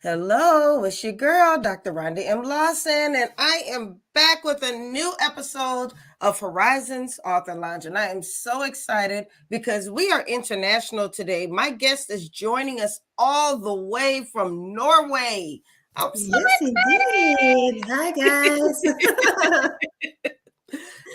Hello, it's your girl, Dr. Rhonda M. Lawson, and I am back with a new episode of Horizons Author Lounge. And I am so excited because we are international today. My guest is joining us all the way from Norway. I'm so Yes, indeed. Hi, guys.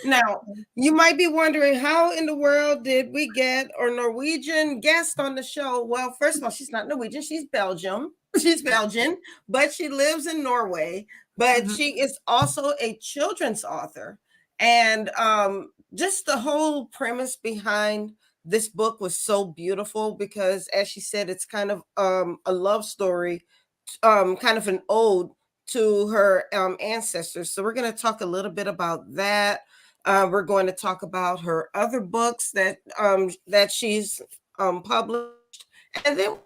Now, you might be wondering how in the world did we get a Norwegian guest on the show? Well, first of all, she's not Norwegian, she's Belgium. She's Belgian, but she lives in Norway. But she is also a children's author. And just the whole premise behind this book was so beautiful because, as she said, it's kind of a love story, kind of an ode to her ancestors. So we're going to talk a little bit about that. We're going to talk about her other books that she's published, and then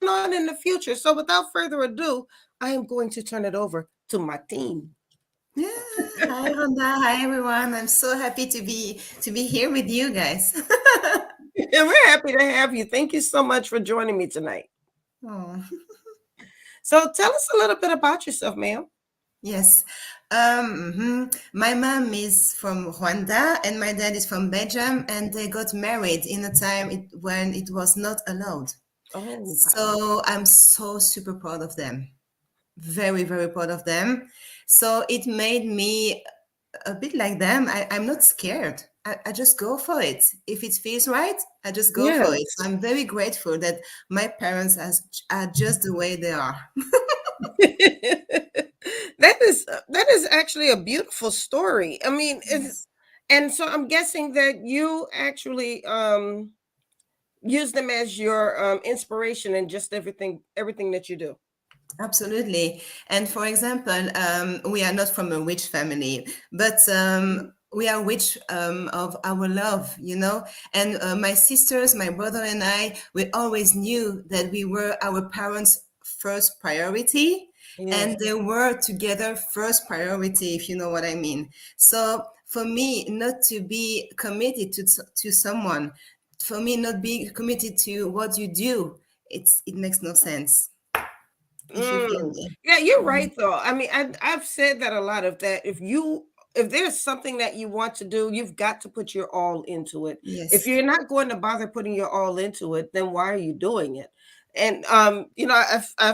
on in the future. So without further ado, I am going to turn it over to Martine. Yeah. Hi, Rhonda. Hi, everyone. I'm so happy to be here with you guys. And we're happy to have you. Thank you so much for joining me tonight. Oh. So tell us a little bit about yourself, ma'am. Yes. My mom is from Rwanda and my dad is from Belgium, and they got married in a time when it was not allowed. Oh, wow. So I'm so super proud of them. Very, very proud of them. So it made me a bit like them. I'm not scared. I just go for it. If it feels right, I just go for it. Yes. So I'm very grateful that my parents are just the way they are. That is actually a beautiful story. I mean, Yes. and so I'm guessing that you actually use them as your inspiration in just everything that you do. Absolutely. And for example, we are not from a rich family, but we are rich of our love, you know. And my sisters, my brother, and I, we always knew that we were our parents' first priority, Yeah. and they were together first priority, if you know what I mean. So for me, not to be committed to someone, for me, not be committed to what you do, it makes no sense. If you feel me. Yeah, you're Mhm. right though. I mean, I've said that a lot of that. If there's something that you want to do, you've got to put your all into it. If Yes. you're not going to bother putting your all into it, then why are you doing it? And I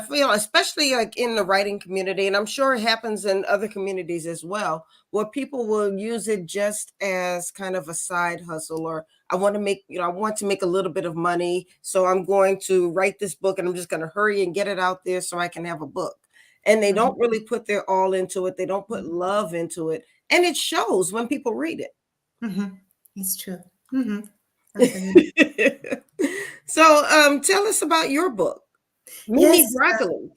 feel especially like in the writing community, and I'm sure it happens in other communities as well, where people will use it just as kind of a side hustle, or I want to make a little bit of money, so I'm going to write this book and I'm just going to hurry and get it out there so I can have a book. And they Mhm. don't really put their all into it. They don't put love into it. And it shows when people read Mhm. It's true. Absolutely. it. So tell us about your book, Mimi Yes. Broccoli.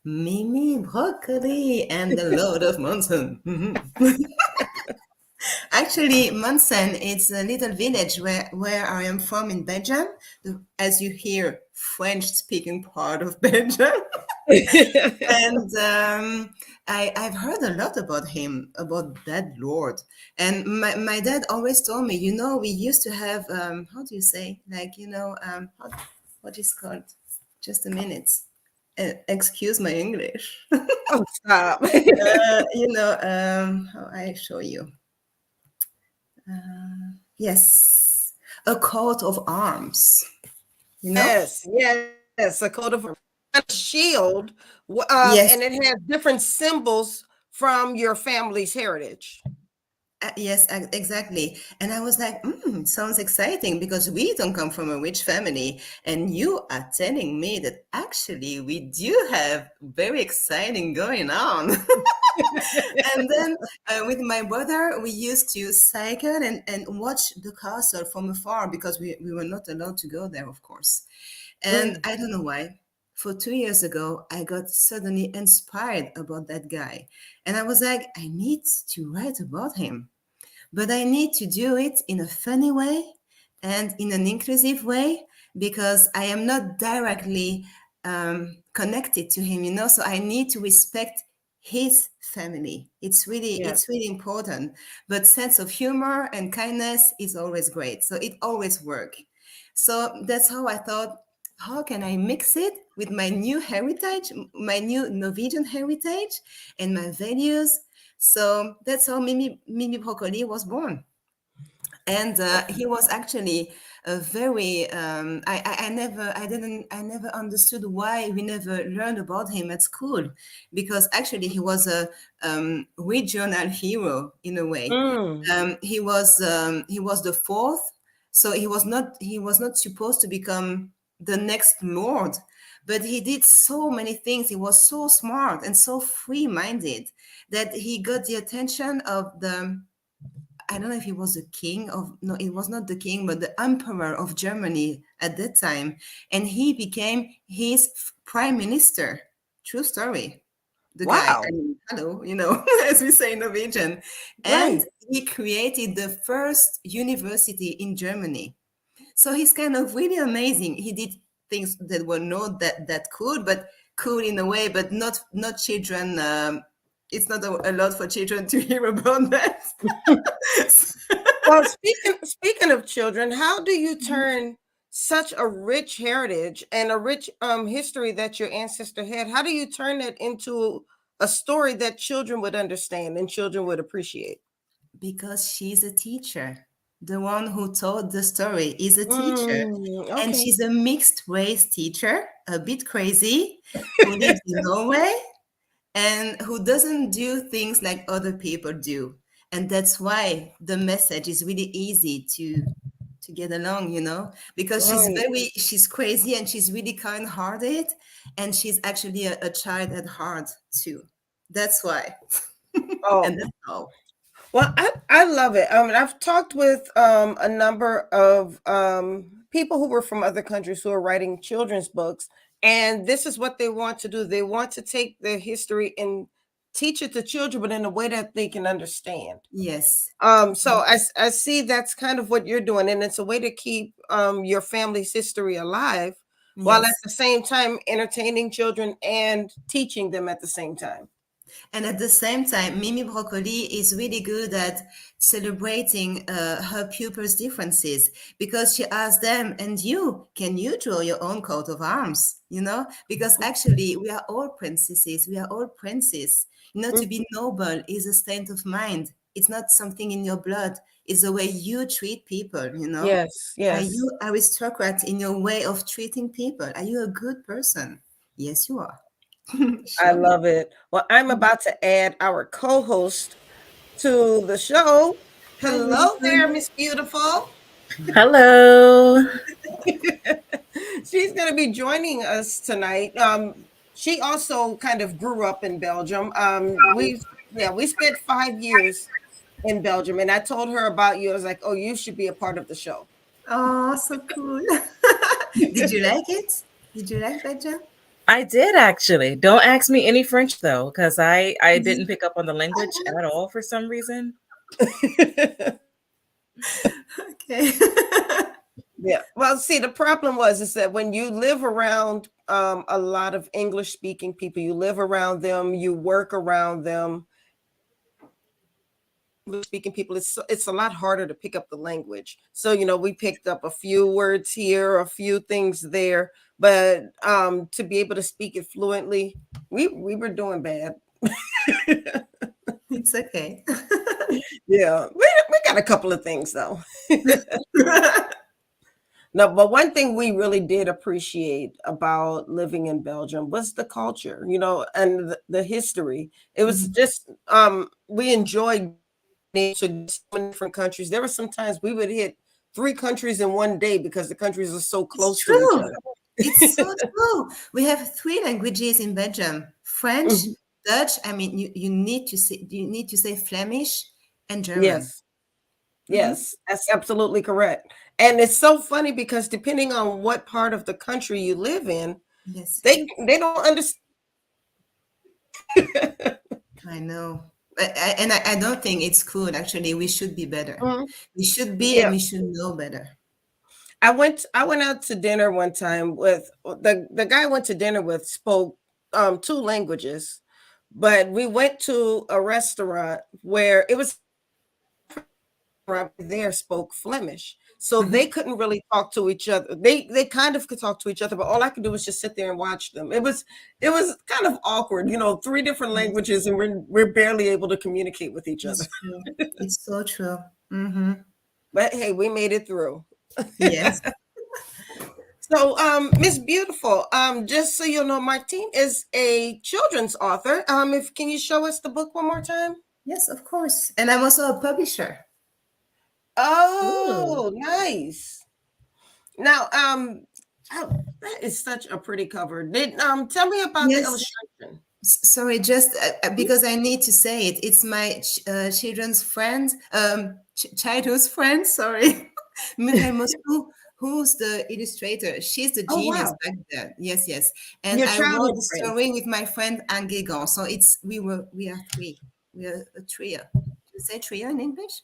Mimi Brocoli and the Lord of Montzen. Actually, Montzen is a little village where I am from in Belgium. As you hear, French-speaking part of Belgium. And I've heard a lot about him, about that Lord. And my dad always told me, you know, we used to have, how do you say, like, you know, what is called? Just a minute. Excuse my English. Oh, stop. How I show you. Yes, a coat of arms, you know? Yes, a coat of a shield, Yes. and it has different symbols from your family's heritage. Yes, exactly. And I was like, sounds exciting because we don't come from a rich family. And you are telling me that actually we do have very exciting going on. And then with my brother, we used to cycle and watch the castle from afar because we were not allowed to go there, of course. And Mm. I don't know why. For 2 years ago, I got suddenly inspired about that guy. And I was like, I need to write about him, but I need to do it in a funny way and in an inclusive way because I am not directly connected to him, you know. So I need to respect his family. Yeah. It's really important. But sense of humor and kindness is always great. So it always works. So that's how I thought, how can I mix it with my new heritage, my new Norwegian heritage, and my values. So that's how Mimi Brocoli was born. And he was actually a very I never understood why we never learned about him at school, because actually he was a regional hero in a way. Mm. He was the fourth, so he was not supposed to become the next lord, but he did so many things. He was so smart and so free-minded that he got the attention of the, I don't know if he was the king of, no, it was not the king, but the emperor of Germany at that time. And he became his prime minister. True story. The guy, Wow. I mean, hello, you know, as we say in Norwegian. And Right. he created the first university in Germany. So he's kind of really amazing. He did things that were not that cool, but cool in a way, but not children. It's not a lot for children to hear about that. Well, speaking of children, how do you turn such a rich heritage and a rich history that your ancestor had? How do you turn that into a story that children would understand and children would appreciate? Because she's a teacher. The one who told the story is a teacher. And Okay. she's a mixed race teacher, a bit crazy, who lives in Norway and who doesn't do things like other people do. And that's why the message is really easy to get along, you know, because Right. she's crazy and she's really kind-hearted, and she's actually a child at heart too. That's why. And Oh, that's all. well, I love it. I've talked with a number of people who were from other countries who are writing children's books, and this is what they want to do. They want to take their history and teach it to children, but in a way that they can understand. Yes. So I see that's kind of what you're doing, and it's a way to keep your family's history alive while at Yes. the same time entertaining children and teaching them at the same time. And at the same time, Mimi Brocoli is really good at celebrating her pupils' differences, because she asks them, and you, can you draw your own coat of arms? You know, because actually we are all princesses, we are all princes. You know, to be noble is a state of mind. It's not something in your blood. It's the way you treat people, you know. Yes, Are yes. you aristocrat in your way of treating people? Are you a good person? Yes, you are. I Show me. love it. Well, I'm about to add our co-host to the show. Hi, Hello there, Lawson. Miss Beautiful. Hello. She's going to be joining us tonight. She also kind of grew up in Belgium. We spent 5 years in Belgium, and I told her about you. I was like, "Oh, you should be a part of the show." Oh, so cool. Did you like it? Did you like Belgium? I did actually. Don't ask me any French though, because I didn't pick up on the language at all for some reason. Okay. Yeah. Well, see, the problem was is that when you live around a lot of English speaking people, you live around them, you work around them, English speaking people, it's a lot harder to pick up the language. So, we picked up a few words here, a few things there, but to be able to speak it fluently, we were doing bad. It's okay. Yeah. We got a couple of things though. No, but one thing we really did appreciate about living in Belgium was the culture, and the history. It was Mhm. just we enjoyed to so many different countries. There were some times we would hit 3 countries in one day because the countries are so It's close to each true. It's so other. true. We have three languages in Belgium: French, Mhm. Dutch. I mean, you need to say Flemish and German. Yes. Hmm. Yes, that's absolutely correct. And it's so funny because depending on what part of the country you live in, Yes, they don't understand. I know. I don't think it's cool. Actually, we should be better. Mhm. We should be, and Yeah. we should know better. I went out to dinner one time with the guy I went to dinner with spoke two languages, but we went to a restaurant where it was there spoke Flemish. So they couldn't really talk to each other. They kind of could talk to each other, but all I could do was just sit there and watch them. It was kind of awkward, three different Yes, languages, and we're barely able to communicate with each other. it's true. It's so true. Mm-hmm. But hey, we made it through. Yes. So, Miss Beautiful, just so you know, Martine is a children's author. If can you show us the book one more time? Yes, of course. And I'm also a publisher. Oh, nice. Now, oh, that is such a pretty cover. Tell me about the Yes. illustration. Sorry, just because I need to say it. It's my children's friend, childhood friend. Sorry, Mireille Moscou, who's the illustrator. She's the Oh, genius wow. back there. Yes, yes. And Your I wrote childhood the friend. story with my friend Anne Guégan. So we are three. We are a trio. Do you say trio in English?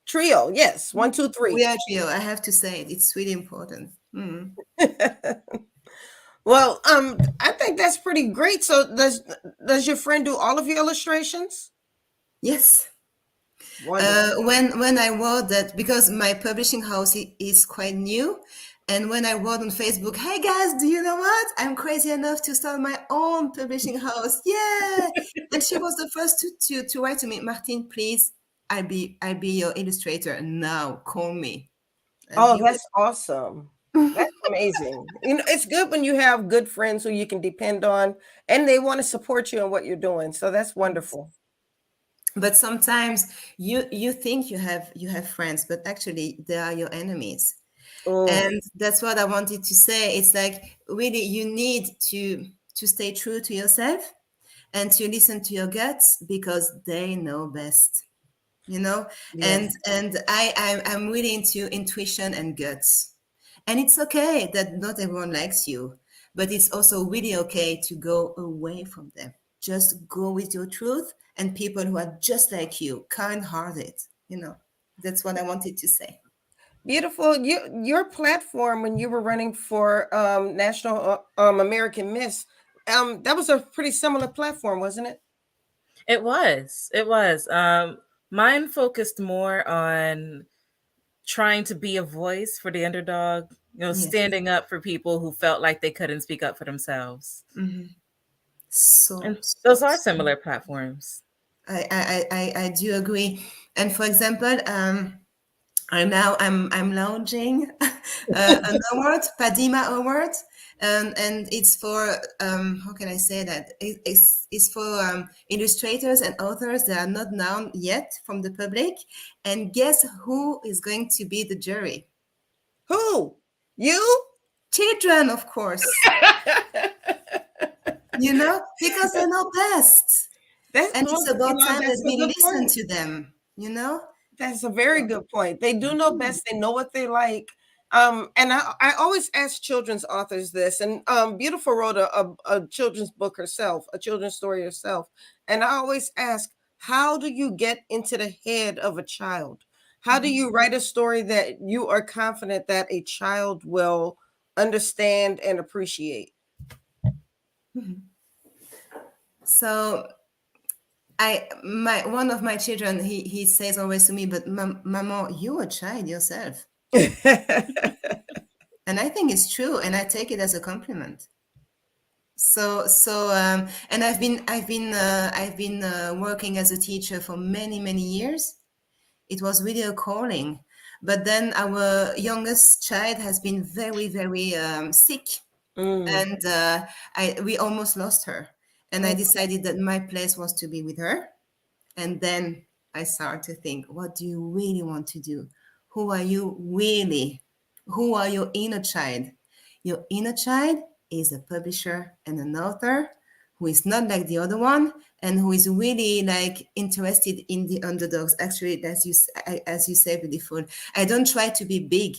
Trio, yes. 1, 2, 3. We are a trio. I have to say it. It's really important. Mm. Well, I think that's pretty great. So does your friend do all of your illustrations? Yes. Wonderful. When I wrote that, because my publishing house is quite new, and when I wrote on Facebook, "Hey guys, do you know what? I'm crazy enough to start my own publishing house!" Yeah, and she was the first to write to me, "Martine, please, I'll be your illustrator now. Call me." And Oh, he that's awesome. That's amazing. It's good when you have good friends who you can depend on and they want to support you in what you're doing. So that's wonderful. But sometimes you think you have friends, but actually they are your enemies. Oh, And that's what I wanted to say. It's like really you need to stay true to yourself and to listen to your guts because they know best, yes. and I'm really into intuition and guts. And it's okay that not everyone likes you, but it's also really okay to go away from them. Just go with your truth and people who are just like you, kind-hearted. That's what I wanted to say. Beautiful. Your platform when you were running for National American Miss, that was a pretty similar platform, wasn't it? It was. It was. Mine focused more on trying to be a voice for the underdog, Yes. standing up for people who felt like they couldn't speak up for themselves. Mm-hmm. And those are similar platforms. I do agree. And for example, I'm launching an award, Padima Award, and it's for how can I say that? It's for illustrators and authors that are not known yet from the public. And guess who is going to be the jury? Who? You? Children, of course. Because they know best. And it's about time that we listen to them, That's a very good point. They do know best. They know what they like. And I always ask children's authors this, and Beautiful wrote a children's book herself, a children's story herself. And I always ask, how do you get into the head of a child? How do you write a story that you are confident that a child will understand and appreciate? So one of my children, he says always to me, but Maman, you're a child yourself. And I think it's true, and I take it as a compliment. So and I've been working as a teacher for many years. It was really a calling, but then our youngest child has been very sick, and we almost lost her. And I decided that my place was to be with her. And then I started to think, what do you really want to do? Who are you really? Who are your inner child? Your inner child is a publisher and an author who is not like the other one and who is really like interested in the underdogs. Actually, as you say, Beautiful, I don't try to be big.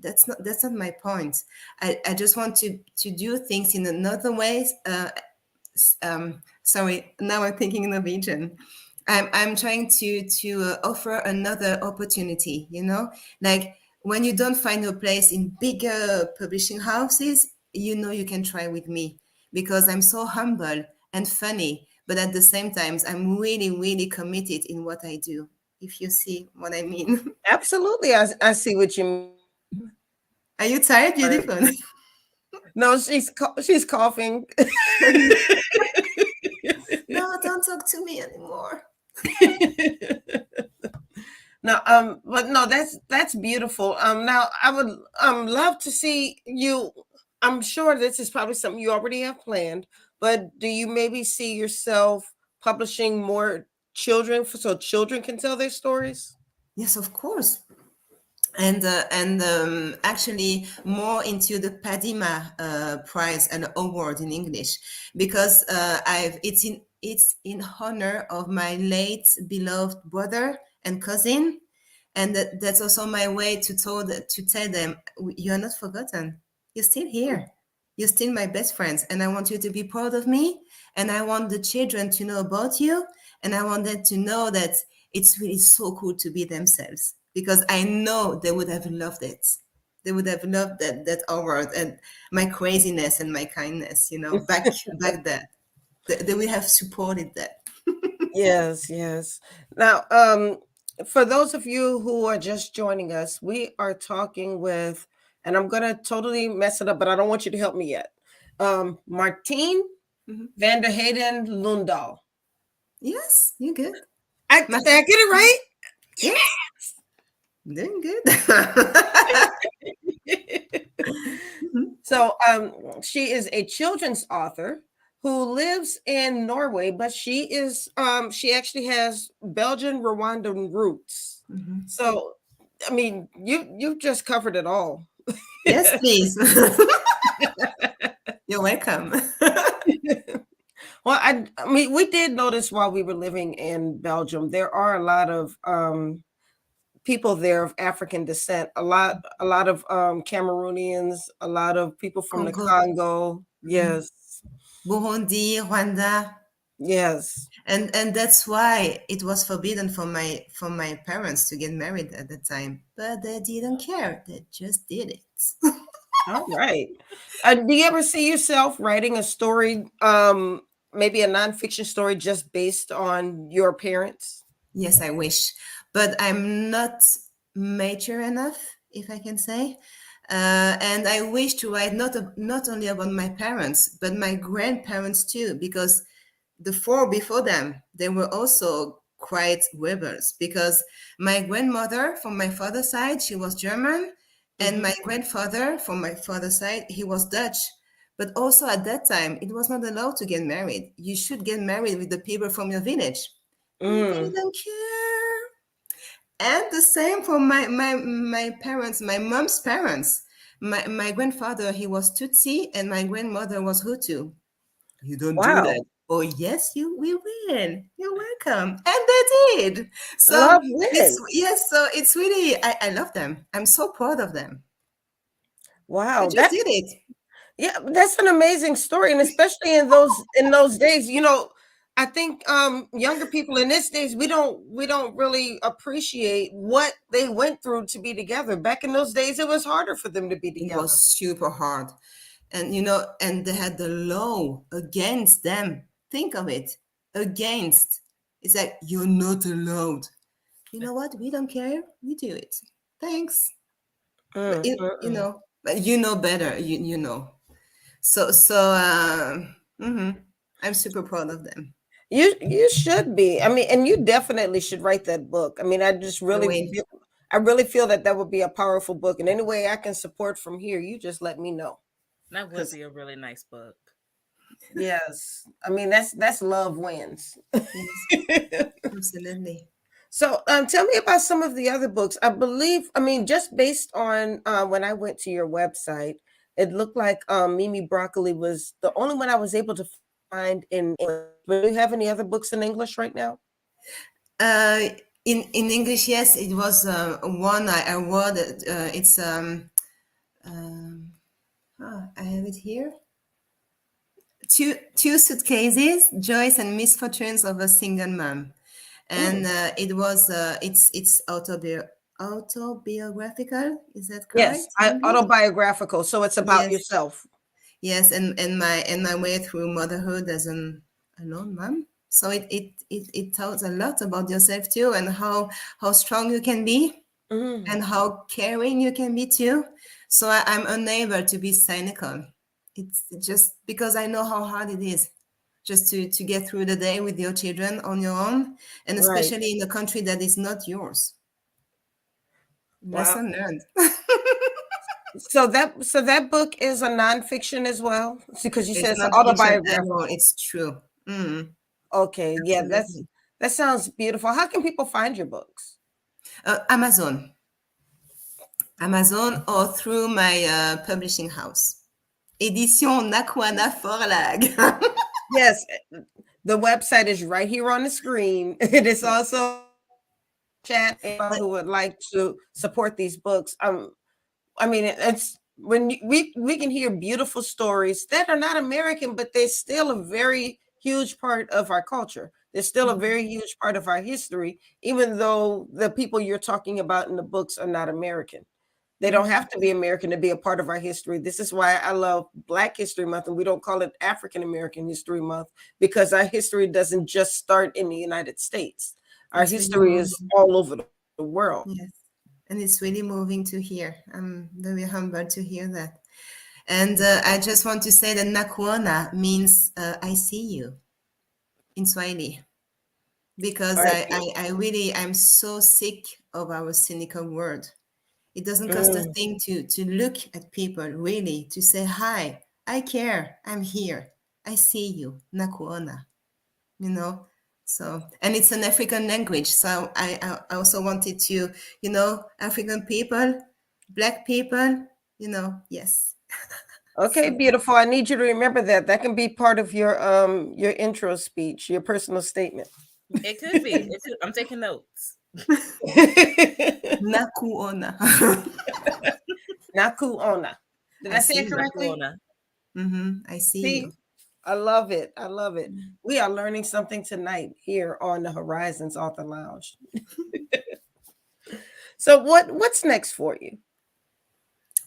That's not my point. I just want to do things in another way. Sorry, now I'm thinking in Norwegian. I'm trying to offer another opportunity, like when you don't find your place in bigger publishing houses, you can try with me because I'm so humble and funny, but at the same time, I'm really committed in what I do. if you see what I mean. Absolutely. I see what you mean. Are you tired, beautiful? No, she's coughing. No, don't talk to me anymore. No, but no, that's beautiful. Now I would love to see you. I'm sure this is probably something you already have planned, but do you maybe see yourself publishing more children so children can tell their stories? Yes, of course. And actually more into the Padima Prize and award in English, because it's in honor of my late beloved brother and cousin, and that's also my way to tell them, you're not forgotten, you're still here, you're still my best friends, and I want you to be proud of me, and I want the children to know about you, and I want them to know that it's really so cool to be themselves, because I know they would have loved it. They would have loved that award and my craziness and my kindness, back then. They would have supported that. Yes, yes. Now, for those of you who are just joining us, we are talking with, and I'm gonna totally mess it up, but I don't want you to help me yet. Martine Vanderheyden-Lundahl. Yes, you're good. Did I get it right? Yes. Doing good. So, she is a children's author who lives in Norway, but she actually has Belgian-Rwandan roots. So, I mean, you just covered it all. Yes, please. You're welcome. Well, I mean, we did notice while we were living in Belgium, there are a lot of people there of African descent. A lot of Cameroonians, a lot of people from the Congo. Yes. Burundi, Rwanda. Yes. And that's why it was forbidden for my parents to get married at the time. But they didn't care. They just did it. All right. Do you ever see yourself writing a story, maybe a nonfiction story just based on your parents? Yes, I wish. But I'm not mature enough, if I can say. And I wish to write not only about my parents, but my grandparents too, because the four before them, they were also quite rebels, because my grandmother from my father's side, she was German, and my grandfather from my father's side, he was Dutch. But also at that time, it was not allowed to get married. You should get married with the people from your village. They don't care. And the same for my parents, my mom's parents. My grandfather, he was Tutsi, and my grandmother was Hutu. You don't do that. Oh, yes, we will. You're welcome. And they did. So Love wins. so it's really, I love them. I'm so proud of them. Wow. They just did it. Yeah, that's an amazing story. And especially in those days, I think younger people in this days, we don't really appreciate what they went through to be together. Back in those days, it was harder for them to be together. It was super hard. And and they had the law against them. Think of it. Against. It's like, you're not allowed. You know what? We don't care. We do it. Thanks. But but you know better. You know. So I'm super proud of them. You should be. I mean, and you definitely should write that book. I mean, I really feel that would be a powerful book. And any way I can support from here, you just let me know. That would be a really nice book. Yes. I mean, that's love wins. Yes, absolutely. So tell me about some of the other books. Just based on when I went to your website, it looked like Mimi Brocoli was the only one I was able to find in English. Do you have any other books in English right now? In English, yes, it was one I wrote. It's I have it here. Two suitcases, joys and misfortunes of a single mom, and it was it's autobiographical. Is that correct? Yes, autobiographical. So it's about yourself. Yes, and my way through motherhood as an alone mom. So it tells a lot about yourself too, and how strong you can be, Mm, and how caring you can be too. So I'm unable to be cynical. It's just because I know how hard it is just to get through the day with your children on your own, and right. especially in a country that is not yours. Wow. Lesson learned. So that book is a nonfiction as well, because you It's said it's not fiction at all. autobiographical. It's true. Mm, Okay, yeah, absolutely. that sounds beautiful. How can people find your books? Amazon, Amazon, or through my publishing house. Édition Nakwana Forlag. Yes, the website is right here on the screen. It is also chat who would like to support these books. I mean, it's when we can hear beautiful stories that are not American, but they're still a very huge part of our culture. They're still a very huge part of our history, even though the people you're talking about in the books are not American. They don't have to be American to be a part of our history. This is why I love Black History Month, and we don't call it African American History Month, because our history doesn't just start in the United States. Our It's really history is moving. all over the world. Yes. And it's really moving to hear. I'm very humbled to hear that. And I just want to say that Nakuona means I see you in Swahili, All because right. I really, I'm so sick of our cynical world. It doesn't cost a Mm. thing to look at people, really, to say, hi, I care, I'm here, I see you, Nakuona, you know? So, and it's an African language. So I also wanted to, African people, Black people, yes. Okay, So, beautiful. I need you to remember that. That can be part of your intro speech, your personal statement. It could be. It could. I'm taking notes. Nakuona. Naku Ona. Did I I say see it you. correctly? Nakuona. I see See, you. I love it. I love it. We are learning something tonight here on the Horizons Author Lounge. So what's next for you?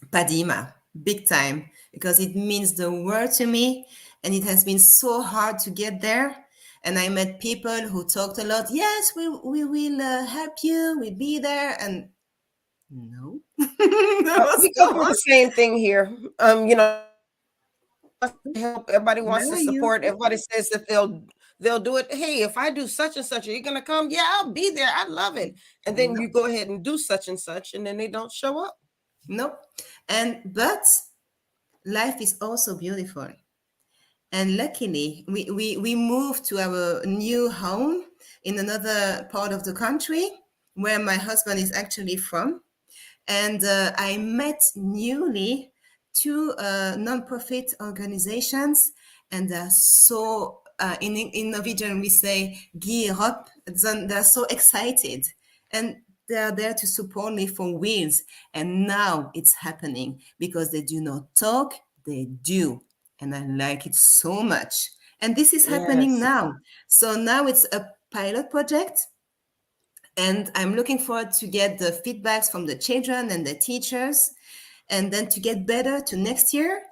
Padima, big time, because it means the world to me, and it has been so hard to get there. And I met people who talked a lot. Yes, we will help you. We'll be there. And no, that was We go through the gone. same thing here. Help. Everybody wants Where to are you? support. Everybody says that they'll do it. Hey, if I do such and such, are you gonna come? Yeah, I'll be there. I love it. And then No, you go ahead and do such and such, and then they don't show up. no. But life is also beautiful. And luckily, we moved to our new home in another part of the country where my husband is actually from. And I met newly two nonprofit organizations, and they're so in Norwegian we say "gear up." They're so excited, and they are there to support me for wheels. And now it's happening because they do not talk, they do, and I like it so much. And this is happening Yes. now. So now it's a pilot project, and I'm looking forward to get the feedbacks from the children and the teachers, and then to get better to next year.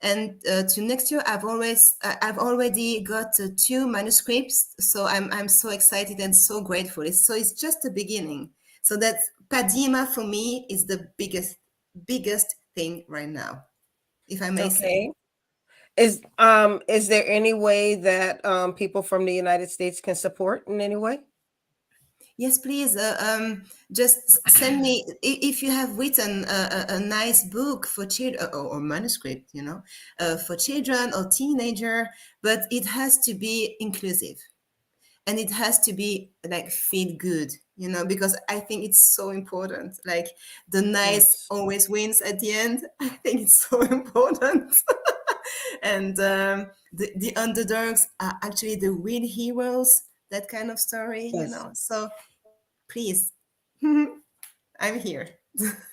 And to next year, I've already got two manuscripts, so I'm so excited and so grateful. It's just the beginning. So that's Padima for me is the biggest thing right now, if I may say. Okay. Is there any way that people from the United States can support in any way? Yes, please. Just send me if you have written a nice book for children, or manuscript, for children or teenager, but it has to be inclusive, and it has to be like feel good, because I think it's so important. Like the nice Yes. always wins at the end. I think it's so important. And the underdogs are actually the real heroes. That kind of story, Yes. So please, I'm here.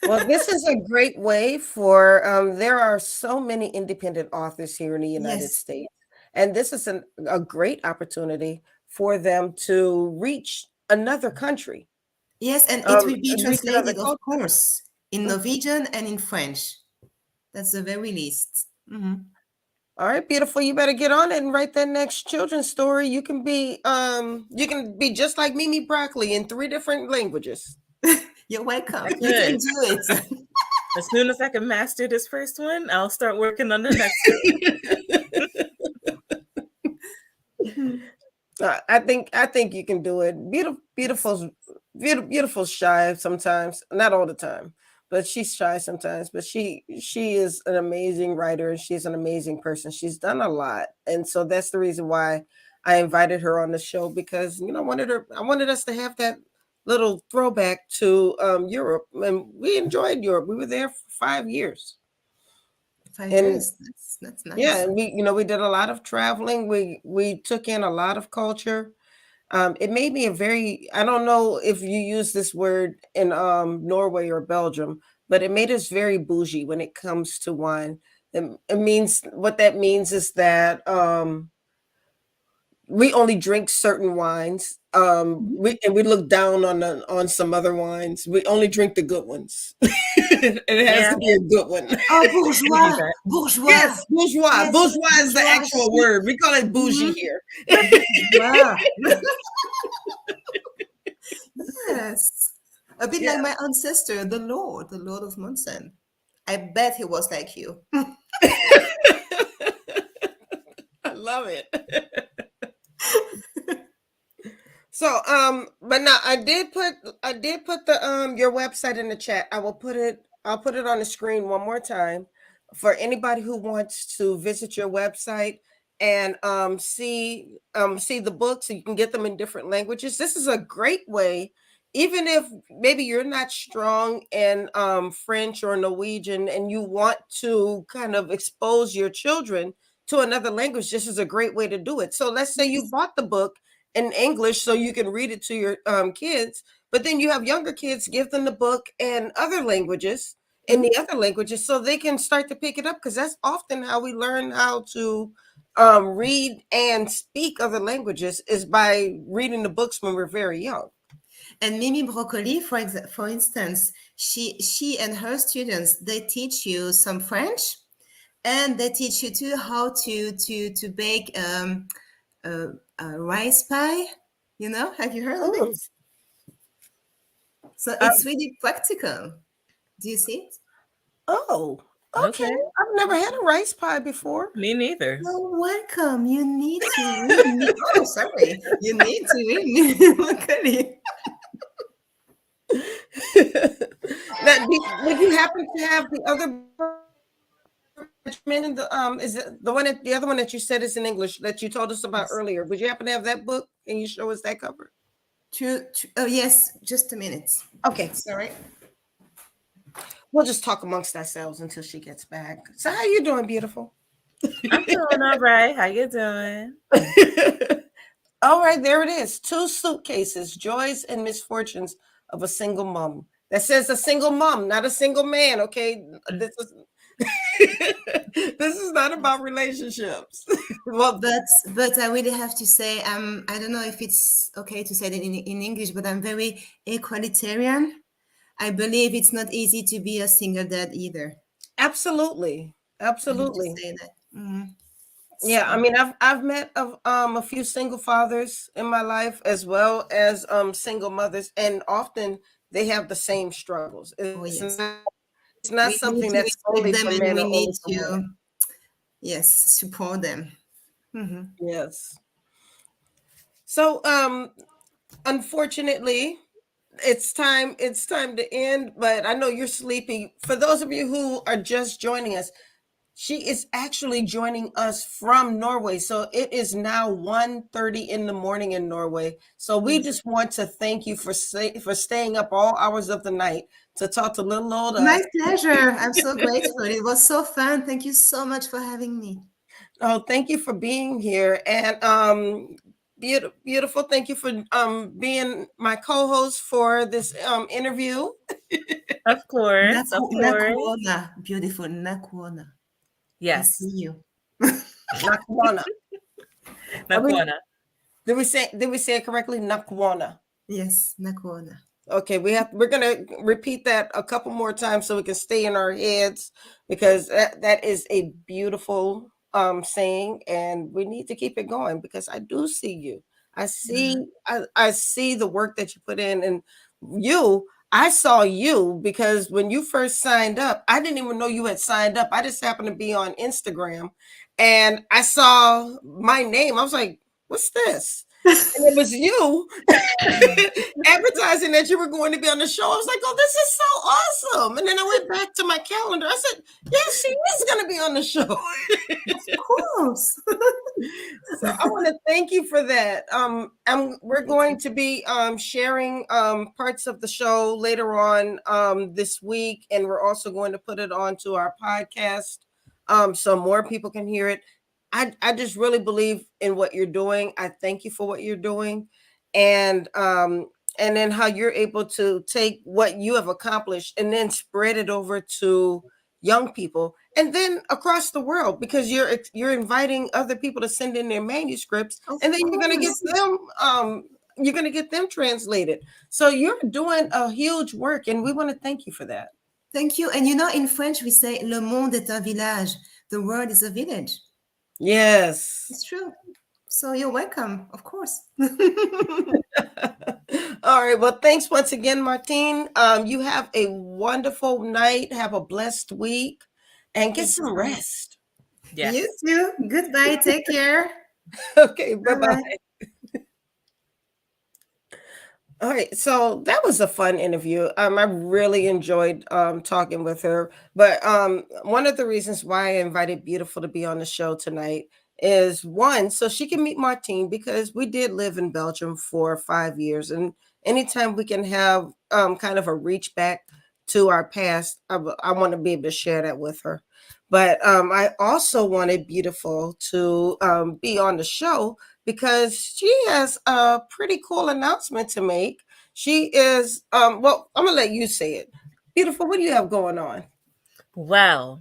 Well, this is a great way for there are so many independent authors here in the United Yes, States, and this is a great opportunity for them to reach another country, yes, and it will be and reach another translated, of culture. course, in Mm. Norwegian and in French. That's the very least. All right, beautiful. You better get on it and write that next children's story. You can be just like Mimi Broccoli in 3 different languages. You're welcome. I You can could. do it. As soon as I can master this first one, I'll start working on the next one. I think you can do it. Beautiful shy sometimes, not all the time, but she's shy sometimes. But she is an amazing writer and she's an amazing person. She's done a lot, and so that's the reason why I invited her on the show because I wanted us to have that little throwback to Europe, and we enjoyed Europe. We were there for 5 years. 5 years. That's nice. Yeah, and we did a lot of traveling. We took in a lot of culture. It made me I don't know if you use this word in Norway or Belgium, but it made us very bougie when it comes to wine. What that means is that we only drink certain wines. We look down on some other wines. We only drink the good ones. It has to be a good one. Oh, bourgeois. Bourgeois. Yes, bourgeois. Yes, bourgeois is the bourgeois. actual word. We call it bougie here. Wow. Yes. A bit like my ancestor, the Lord of Montzen. I bet he was like you. I love it. So, but now I did put the your website in the chat. I'll put it on the screen one more time for anybody who wants to visit your website and see the books. So you can get them in different languages. This is a great way, even if maybe you're not strong in French or Norwegian and you want to kind of expose your children to another language. This is a great way to do it. So let's say you bought the book in English so you can read it to your kids, but then you have younger kids, give them the book in other languages, so they can start to pick it up, because that's often how we learn how to read and speak other languages, is by reading the books when we're very young. And Mimi Brocoli, for instance, she and her students, they teach you some French, and they teach you too how to bake a rice pie. Have you heard of it? So it's really practical. Do you see it? Oh, okay. I've never had a rice pie before. Me neither. You're welcome. You need to read me. Oh, sorry. You need to read me. Brocoli. Would you happen to have the other? Is it the other one that you said is in English that you told us about earlier? Would you happen to have that book? Can you show us that cover? Oh, yes. Just a minute. Okay. Sorry. We'll just talk amongst ourselves until she gets back. So how you doing, beautiful? I'm doing all right. How you doing? All right, there it is. 2 suitcases, joys and misfortunes of a single mom. That says a single mom, not a single man. Okay, this is not about relationships. Well, but I really have to say, I don't know if it's okay to say that in English, but I'm very equalitarian. I believe it's not easy to be a single dad either. Absolutely. I have to say that. Mm-hmm. Yeah, I mean, I've met a few single fathers in my life, as well as single mothers, and often they have the same struggles. It's not something that's only for men. We need to, support them. Mm-hmm. Yes. So, unfortunately, it's time to end. But I know you're sleepy. For those of you who are just joining us, she is actually joining us from Norway. So it is now 1:30 in the morning in Norway. So we just want to thank you for staying up all hours of the night to talk to little old us. My pleasure. I'm so grateful. It was so fun. Thank you so much for having me. Oh, thank you for being here. And beautiful. Thank you for being my co-host for this interview. Of course. Nakuona. Beautiful. Nakuona. Yes. I see you. Nakuona. Nakuona. Did we say it correctly? Nakuona. Yes, Nakuona. Okay, we're gonna repeat that a couple more times so we can stay in our heads, because that is a beautiful saying, and we need to keep it going because I do see you. I see the work that you put in, and you. I saw you because when you first signed up, I didn't even know you had signed up. I just happened to be on Instagram, and I saw my name. I was like, "What's this?" And it was you advertising that you were going to be on the show. I was like, "Oh, this is so awesome!" And then I went back to my calendar. I said, "Yes, she is going to be on the show." Of course. So I want to thank you for that. We're going to be sharing parts of the show later on this week, and we're also going to put it onto our podcast so more people can hear it. I just really believe in what you're doing. I thank you for what you're doing, and then how you're able to take what you have accomplished and then spread it over to young people and then across the world, because you're inviting other people to send in their manuscripts, and then you're going to get them translated. So you're doing a huge work, and we want to thank you for that. Thank you. And in French we say le monde est un village. The world is a village. Yes, it's true. So you're welcome, of course. All right. Well, thanks once again, Martine. You have a wonderful night. Have a blessed week, and get some rest. Yes. You too. Goodbye. Take care. Okay. Bye-bye. All right, so that was a fun interview. I really enjoyed talking with her. But one of the reasons why I invited Beautiful to be on the show tonight is, one, so she can meet Martine, because we did live in Belgium for 5 years, and anytime we can have kind of a reach back to our past, I want to be able to share that with her. But I also wanted Beautiful to be on the show because she has a pretty cool announcement to make. She is, well, I'm going to let you say it. Beautiful, what do you have going on? Well,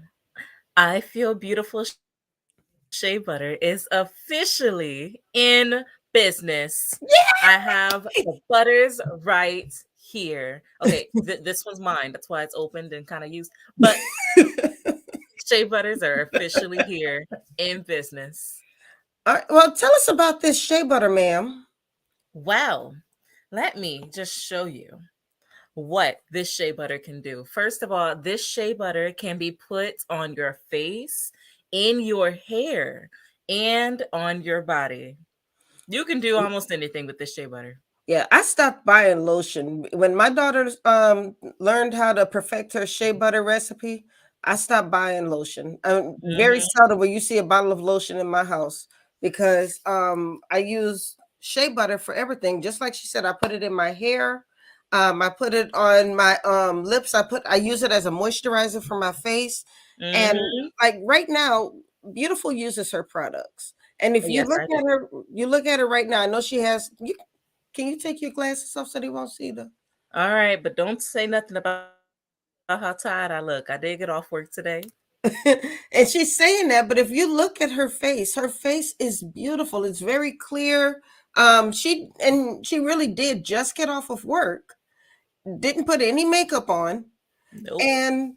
I Feel Beautiful Shea Butter is officially in business. Yeah! I have the butters right here. Okay, this one's mine. That's why it's opened and kind of used. But shea butters are officially here in business. All right, well, tell us about this shea butter, ma'am. Well, let me just show you what this shea butter can do. First of all, this shea butter can be put on your face, in your hair, and on your body. You can do almost anything with this shea butter. Yeah, I stopped buying lotion. When my daughter learned how to perfect her shea butter recipe, I stopped buying lotion. Very seldom will you see a bottle of lotion in my house, because I use shea butter for everything. Just like she said, I put it in my hair. I put it on my lips. I use it as a moisturizer for my face. And like right now, Beautiful uses her products. And if you look at her right now, I know she has. Can you take your glasses off so they won't see them? All right, but don't say nothing about how tired I look. I did get off work today. And she's saying that, but if you look at her face is beautiful. It's very clear. She really did just get off of work. Didn't put any makeup on. Nope. And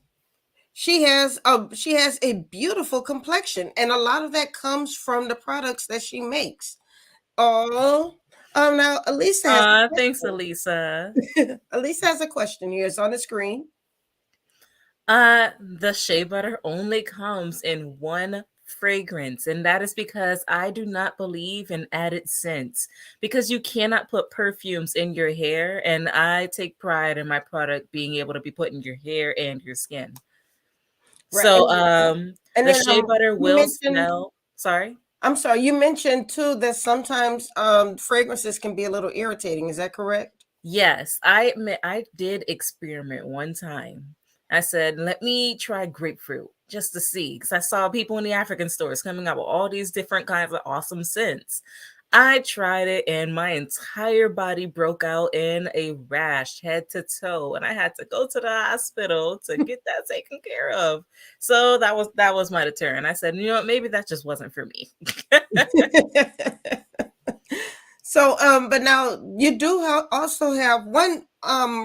she has a beautiful complexion, and a lot of that comes from the products that she makes. Now Elisa has thanks, Elisa. Elisa has a question here. It's on the screen. The shea butter only comes in one fragrance, and that is because I do not believe in added scents, because you cannot put perfumes in your hair, and I take pride in my product being able to be put in your hair and your skin. Right. So and the shea butter will smell. Sorry? I'm sorry, you mentioned too that sometimes fragrances can be a little irritating. Is that correct? Yes, I admit I did experiment one time. I said, let me try grapefruit just to see, because I saw people in the African stores coming out with all these different kinds of awesome scents. I tried it and my entire body broke out in a rash, head to toe, and I had to go to the hospital to get that taken care of. So that was my deterrent. I said, maybe that just wasn't for me. So So, but now you do also have one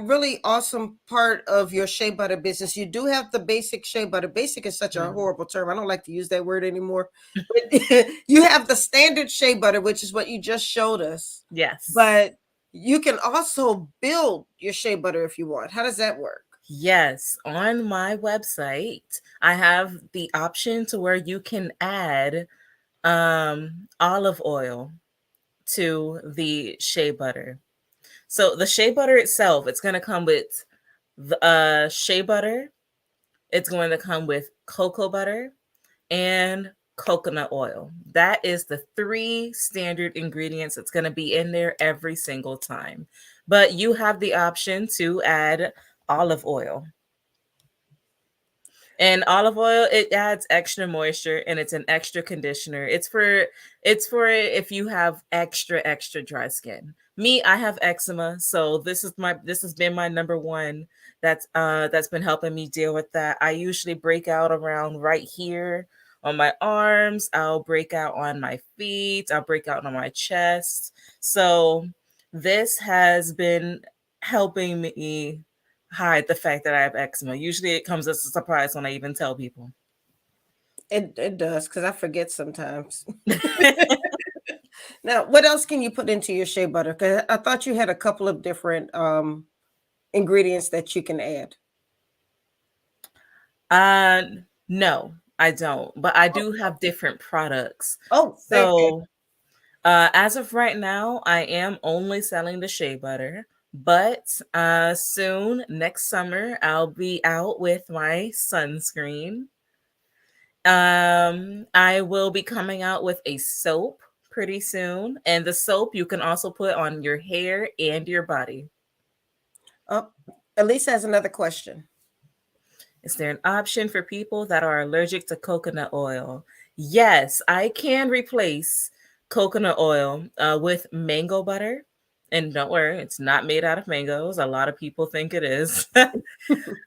really awesome part of your shea butter business. You do have the basic shea butter. Basic is such a horrible term. I don't like to use that word anymore. But you have the standard shea butter, which is what you just showed us. Yes. But you can also build your shea butter if you want. How does that work? Yes, on my website, I have the option to where you can add olive oil to the shea butter. So the shea butter itself, it's going to come with the shea butter. It's going to come with cocoa butter and coconut oil. That is the 3 standard ingredients that's going to be in there every single time. But you have the option to add olive oil. And olive oil, it adds extra moisture and it's an extra conditioner. It's for if you have extra dry skin. Me, I have eczema, so this has been my number one that's been helping me deal with that. I usually break out around right here on my arms, I'll break out on my feet, I'll break out on my chest. So this has been helping me hide the fact that I have eczema. Usually it comes as a surprise when I even tell people. It does, because I forget sometimes. Now, what else can you put into your shea butter? Because I thought you had a couple of different ingredients that you can add. No, I don't. But I do have different products. Oh, so as of right now, I am only selling the shea butter. But soon, next summer, I'll be out with my sunscreen. I will be coming out with a soap pretty soon. And the soap you can also put on your hair and your body. Oh, Elise has another question. Is there an option for people that are allergic to coconut oil? Yes, I can replace coconut oil with mango butter. And don't worry, it's not made out of mangoes. A lot of people think it is. But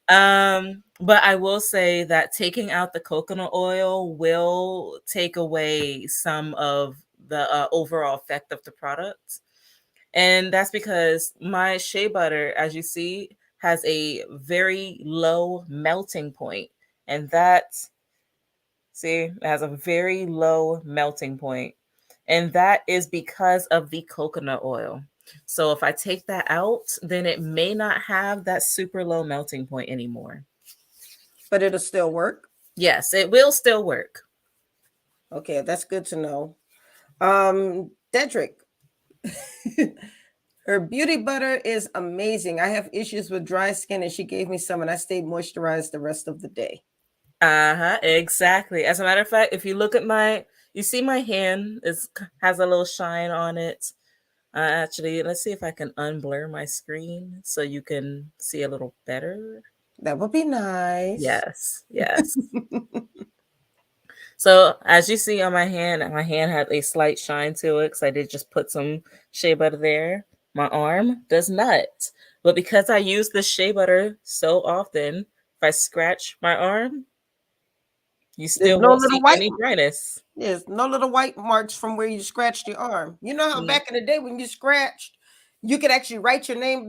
I will say that taking out the coconut oil will take away some of the overall effect of the product. And that's because my shea butter, as you see, has a very low melting point. And it has a very low melting point. And that is because of the coconut oil. So if I take that out, then it may not have that super low melting point anymore. But it'll still work? Yes, it will still work. Okay, that's good to know. Dedrick, her beauty butter is amazing. I have issues with dry skin, and she gave me some, and I stayed moisturized the rest of the day. Exactly. As a matter of fact, if you look at you see my hand has a little shine on it. Actually, let's see if I can unblur my screen so you can see a little better. That would be nice. Yes. So as you see on my hand had a slight shine to it because I did just put some shea butter there. My arm does not. But because I use the shea butter so often, if I scratch my arm, you still won't see any dryness. There's no little white marks from where you scratched your arm. You know how back in the day when you scratched, you could actually write your name.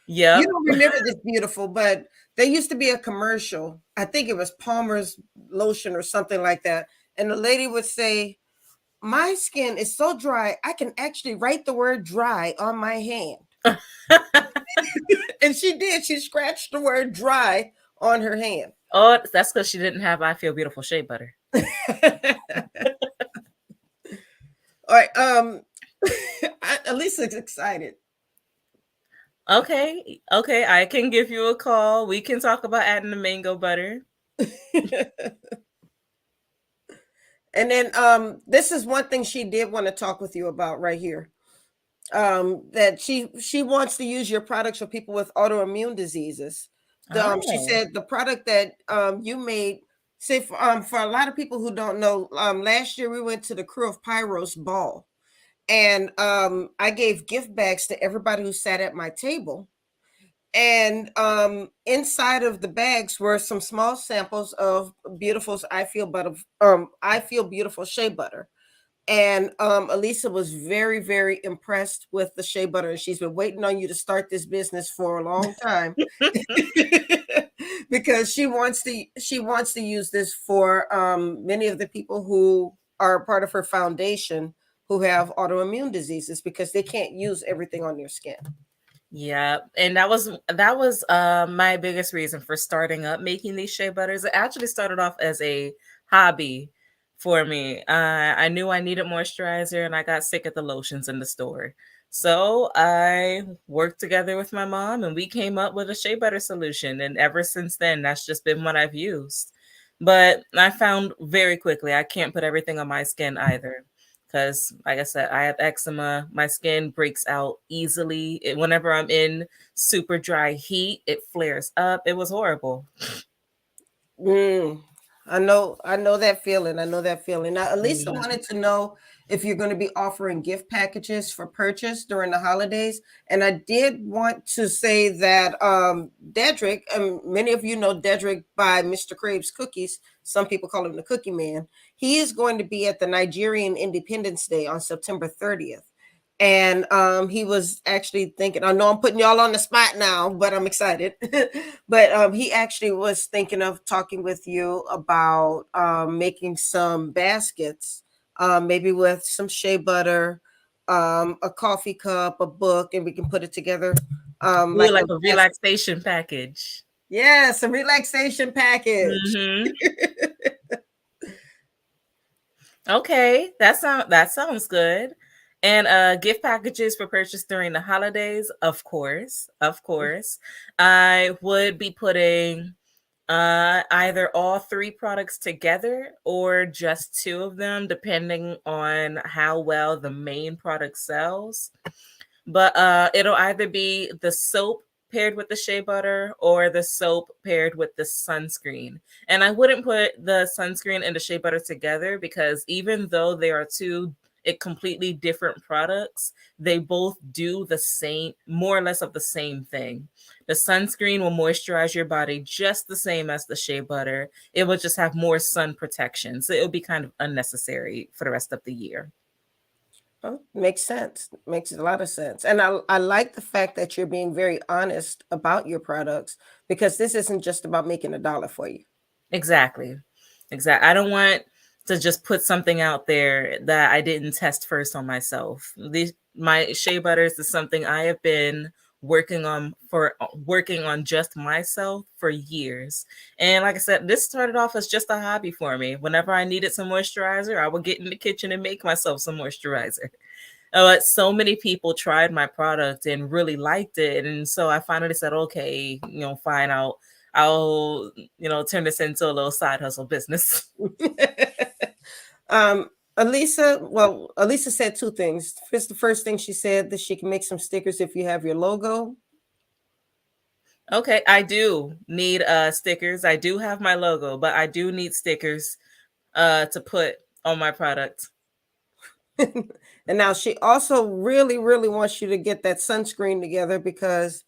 Yeah. You don't remember this, beautiful, but there used to be a commercial. I think it was Palmer's lotion or something like that. And the lady would say, my skin is so dry, I can actually write the word dry on my hand. And she did. She scratched the word dry on her hand. Oh, that's because she didn't have I Feel Beautiful shea butter. All right. Elisa's excited. Okay. I can give you a call. We can talk about adding the mango butter. And then this is one thing she did want to talk with you about right here. That she wants to use your products for people with autoimmune diseases. She said the product that you made, say for a lot of people who don't know, last year we went to the Crew of Pyros ball, and I gave gift bags to everybody who sat at my table. And inside of the bags were some small samples of Beautiful's I Feel Beautiful shea butter. And Elisa was very, very impressed with the shea butter, and she's been waiting on you to start this business for a long time because she wants to use this for many of the people who are part of her foundation who have autoimmune diseases because they can't use everything on their skin. Yeah, and that was my biggest reason for starting up making these shea butters. It actually started off as a hobby for me. I knew I needed moisturizer, and I got sick of the lotions in the store. So I worked together with my mom, and we came up with a shea butter solution. And ever since then, that's just been what I've used. But I found very quickly I can't put everything on my skin either because, like I said, I have eczema. My skin breaks out easily. Whenever I'm in super dry heat, it flares up. It was horrible. I know that feeling. I know that feeling. Now, Elisa wanted to know if you're going to be offering gift packages for purchase during the holidays. And I did want to say that Dedrick, many of you know Dedrick by Mr. Crave's Cookies. Some people call him the Cookie Man. He is going to be at the Nigerian Independence Day on September 30th. And he was actually thinking, I know I'm putting y'all on the spot now, but I'm excited. But he actually was thinking of talking with you about making some baskets, maybe with some shea butter, a coffee cup, a book, and we can put it together. Like a relaxation package. Yes, a relaxation package. Mm-hmm. Okay, that sounds good. And gift packages for purchase during the holidays, of course. I would be putting either all three products together or just two of them, depending on how well the main product sells. But it'll either be the soap paired with the shea butter or the soap paired with the sunscreen. And I wouldn't put the sunscreen and the shea butter together because even though they are two completely different products, they both do the same, more or less of the same thing. The sunscreen will moisturize your body just the same as the shea butter. It will just have more sun protection. So it'll be kind of unnecessary for the rest of the year. Oh, makes sense. Makes a lot of sense. And I like the fact that you're being very honest about your products because this isn't just about making a dollar for you. Exactly. I don't want to just put something out there that I didn't test first on myself. My shea butters is something I have been working on just myself for years. And like I said, this started off as just a hobby for me. Whenever I needed some moisturizer, I would get in the kitchen and make myself some moisturizer. But so many people tried my product and really liked it. And so I finally said, okay, fine, I'll turn this into a little side hustle business. Elisa said two things. First, the first thing she said that she can make some stickers if you have your logo. Okay, I do need stickers. I do have my logo, but I do need stickers to put on my product. And now she also really, really wants you to get that sunscreen together because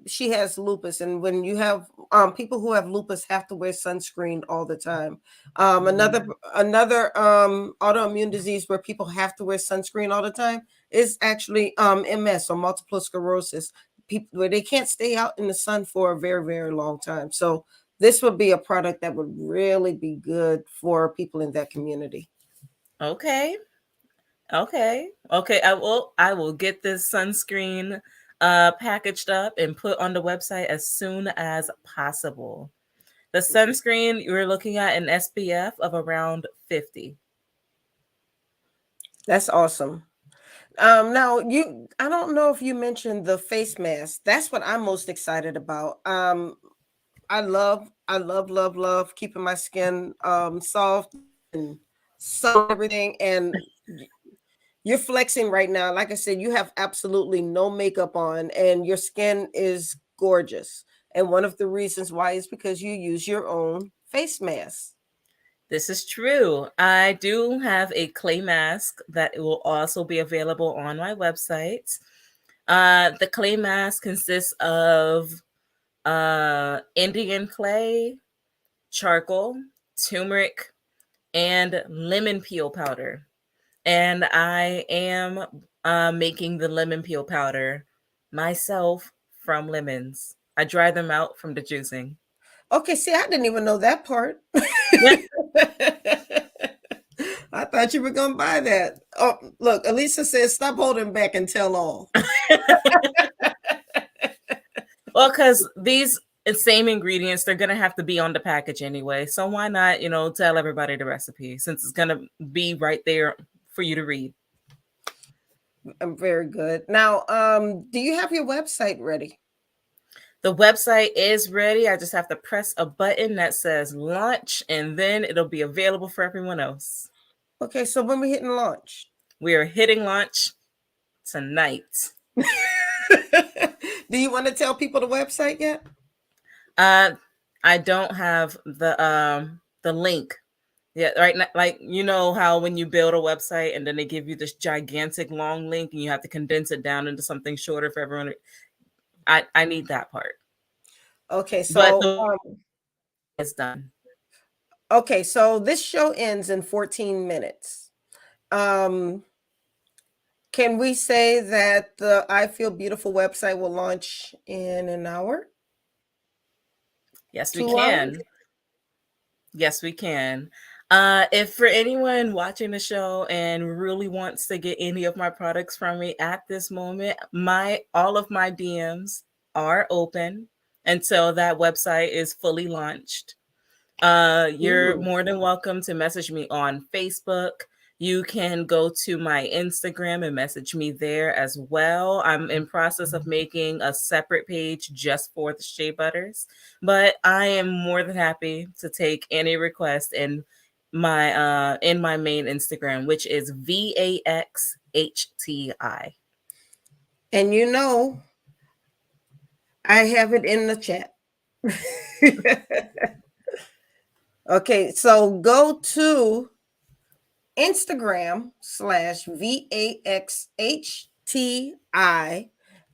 she has lupus, and when you have people who have lupus have to wear sunscreen all the time. Another autoimmune disease where people have to wear sunscreen all the time is actually MS or multiple sclerosis. People where they can't stay out in the sun for a very, very long time. So this would be a product that would really be good for people in that community. Okay. I will get this sunscreen packaged up and put on the website as soon as possible. The sunscreen, you're looking at an SPF of around 50. That's awesome. Now I don't know if you mentioned the face mask. That's what I'm most excited about. I love keeping my skin soft and so everything. And you're flexing right now. Like I said, you have absolutely no makeup on, and your skin is gorgeous. And one of the reasons why is because you use your own face mask. This is true. I do have a clay mask that will also be available on my website. The clay mask consists of Indian clay, charcoal, turmeric, and lemon peel powder. And I am making the lemon peel powder myself from lemons. I dry them out from the juicing. Okay, see, I didn't even know that part. Yeah. I thought you were going to buy that. Oh, look, Elisa says, stop holding back and tell all. Well, because these same ingredients, they're going to have to be on the package anyway. So why not, tell everybody the recipe since it's going to be right there for you to read. I'm very good. Now, do you have your website ready? The website is ready. I just have to press a button that says launch, and then it'll be available for everyone else. Okay, so when we're hitting launch? We are hitting launch tonight. Do you want to tell people the website yet? I don't have the link. Yeah, right now, like how when you build a website and then they give you this gigantic long link and you have to condense it down into something shorter for everyone. I need that part. Okay, so it's done. Okay, so this show ends in 14 minutes. Can we say that the I Feel Beautiful website will launch in an hour? Yes, we can. Yes, we can. If for anyone watching the show and really wants to get any of my products from me at this moment, all of my DMs are open until that website is fully launched. You're more than welcome to message me on Facebook. You can go to my Instagram and message me there as well. I'm in process of making a separate page just for the shea butters, but I am more than happy to take any request in my main Instagram, which is VAXHTI. And I have it in the chat. Okay, so go to Instagram/VAXHTI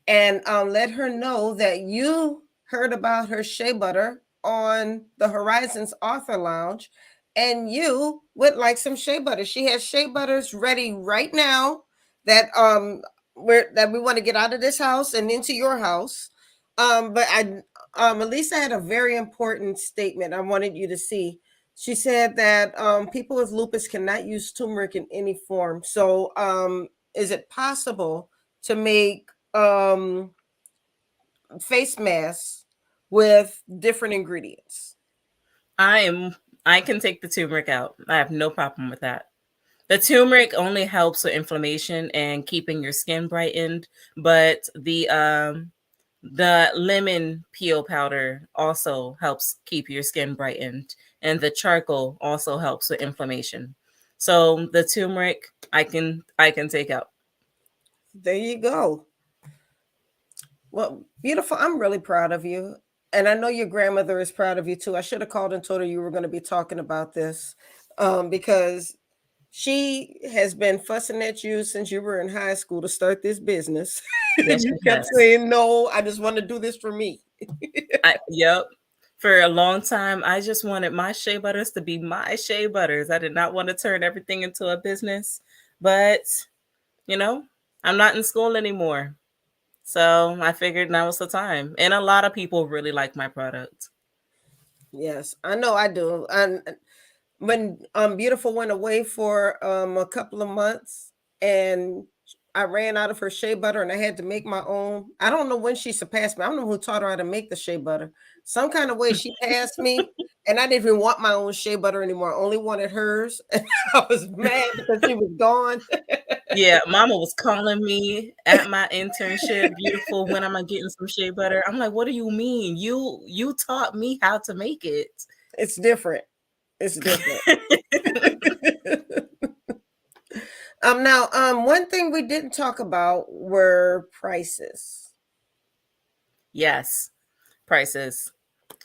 and let her know that you heard about her shea butter on the Horizons Author Lounge and you would like some shea butter. She has shea butters ready right now that we want to get out of this house and into your house. But Elisa had a very important statement I wanted you to see. She said that people with lupus cannot use turmeric in any form. So is it possible to make face masks with different ingredients? I can take the turmeric out. I have no problem with that. The turmeric only helps with inflammation and keeping your skin brightened, but the lemon peel powder also helps keep your skin brightened, and the charcoal also helps with inflammation. So the turmeric I can take out. There you go. Well, beautiful. I'm really proud of you. And I know your grandmother is proud of you too. I should have called and told her you were going to be talking about this because she has been fussing at you since you were in high school to start this business. Yes, you kept saying, no, I just want to do this for me. Yep. For a long time, I just wanted my shea butters to be my shea butters. I did not want to turn everything into a business. But, I'm not in school anymore. So I figured now was the time. And a lot of people really like my product. Yes, I know I do. And when Beautiful went away for a couple of months and I ran out of her shea butter and I had to make my own. I don't know when she surpassed me. I don't know who taught her how to make the shea butter. Some kind of way she passed me and I didn't even want my own shea butter anymore. I only wanted hers. And I was mad because she was gone. Yeah, Mama was calling me at my internship, Beautiful, when am I getting some shea butter? I'm like, what do you mean? You taught me how to make it. It's different. It's different. Now, one thing we didn't talk about were prices. Yes, prices.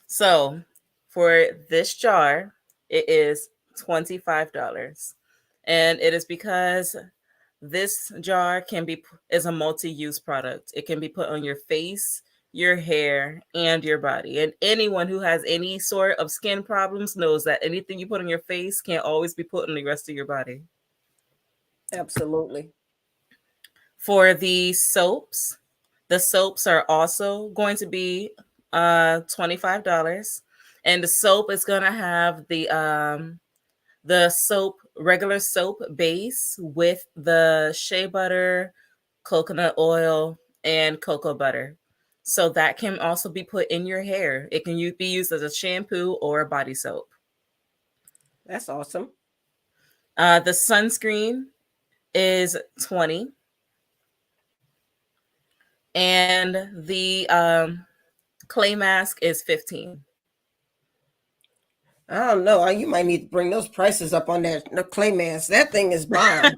So for this jar, it is $25. And it is because this jar is a multi-use product. It can be put on your face, your hair, and your body. And anyone who has any sort of skin problems knows that anything you put on your face can't always be put on the rest of your body. Absolutely. For the soaps are also going to be $25. And the soap is going to have the soap, regular soap base with the shea butter, coconut oil, and cocoa butter. So that can also be put in your hair. It can be used as a shampoo or a body soap. That's awesome. The sunscreen is 20, and the clay mask is 15. I don't know. You might need to bring those prices up on that the clay mask. That thing is bomb.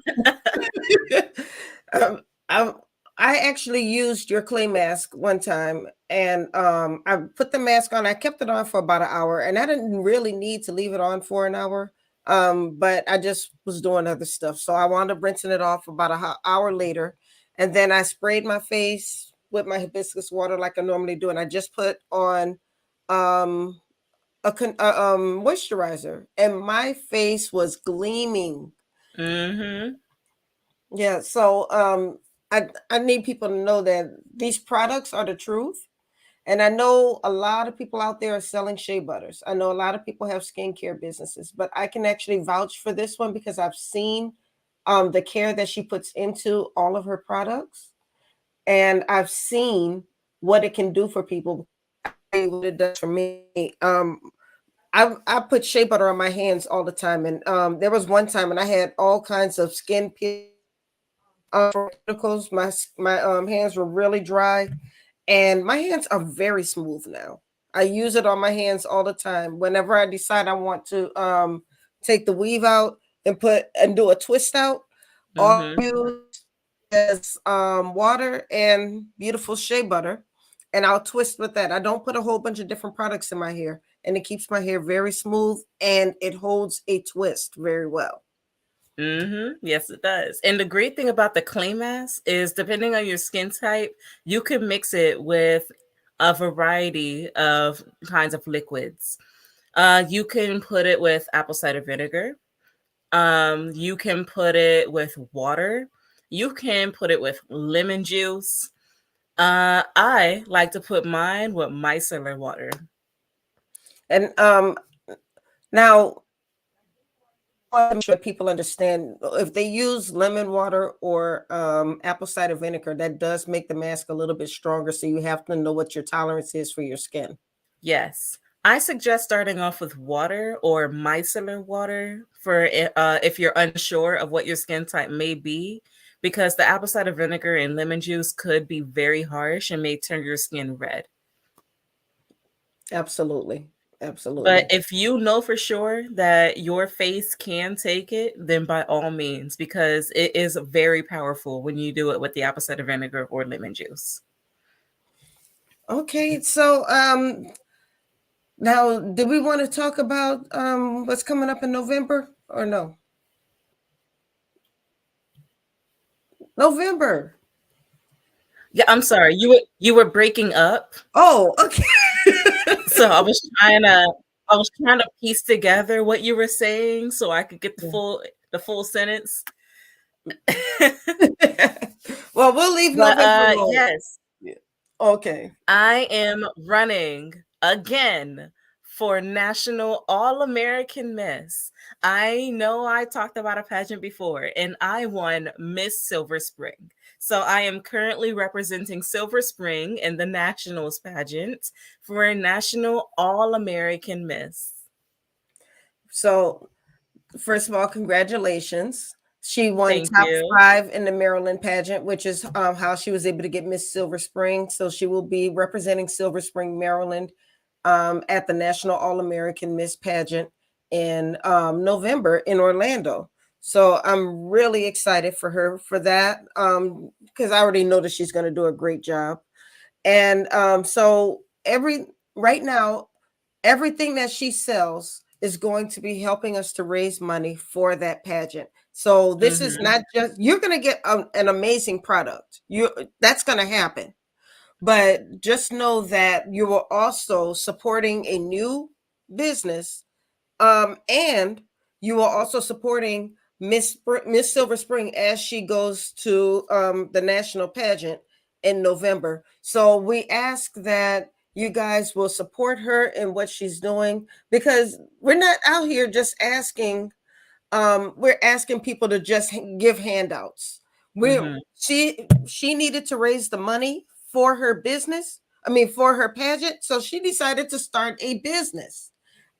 um, I I actually used your clay mask one time, and I put the mask on. I kept it on for about an hour, and I didn't really need to leave it on for an hour. But I just was doing other stuff, so I wound up rinsing it off about an hour later, and then I sprayed my face with my hibiscus water like I normally do, and I just put on um moisturizer, and my face was gleaming. Mm-hmm. Yeah, so I need people to know that these products are the truth. And I know a lot of people out there are selling shea butters. I know a lot of people have skincare businesses, but I can actually vouch for this one because I've seen the care that she puts into all of her products, and I've seen what it can do for people, what it does for me. I put shea butter on my hands all the time, and there was one time when I had all kinds of skin particles. My hands were really dry, and my hands are very smooth now. I use it on my hands all the time. Whenever I decide I want to take the weave out and put and do a twist out, all I Mm-hmm. use is water and beautiful shea butter, and I'll twist with that. I don't put a whole bunch of different products in my hair, and it keeps my hair very smooth and it holds a twist very well. Mm-hmm. Yes, it does. And the great thing about the clay mask is, depending on your skin type, you can mix it with a variety of kinds of liquids. You can put it with apple cider vinegar. You can put it with water. You can put it with lemon juice. I like to put mine with micellar water. And now I'm sure people understand if they use lemon water or apple cider vinegar, that does make the mask a little bit stronger. So you have to know what your tolerance is for your skin. Yes. I suggest starting off with water or micellar water for if you're unsure of what your skin type may be, because the apple cider vinegar and lemon juice could be very harsh and may turn your skin red. Absolutely. But Absolutely. if you know for sure that your face can take it, then by all means, because it is very powerful when you do it with the apple cider vinegar or lemon juice. Okay. So now do we want to talk about what's coming up in November or no? November. Yeah, I'm sorry. You were breaking up. Oh, okay. So I was trying to piece together what you were saying so I could get the full sentence. Well, we'll leave But November alone. yes, Okay. I am running again for National All-American Miss. I know I talked about a pageant before, and I won Miss Silver Spring. So I am currently representing Silver Spring in the Nationals pageant for a National All-American Miss. So first of all, congratulations. She won Thank top you. 5 in the Maryland pageant, which is how she was able to get Miss Silver Spring. So she will be representing Silver Spring, Maryland, at the National All American Miss pageant in November in Orlando. So I'm really excited for her for that because I already know that she's going to do a great job. And so right now, everything that she sells is going to be helping us to raise money for that pageant. So this is Mhm. not just you're going to get an amazing product. That's going to happen. But just know that you are also supporting a new business, and you are also supporting Miss Silver Spring as she goes to the national pageant in November. So we ask that you guys will support her in what she's doing, because we're not out here just asking. We're asking people to just give handouts. We Mhm. she needed to raise the money for her business. I mean, for her pageant, so she decided to start a business.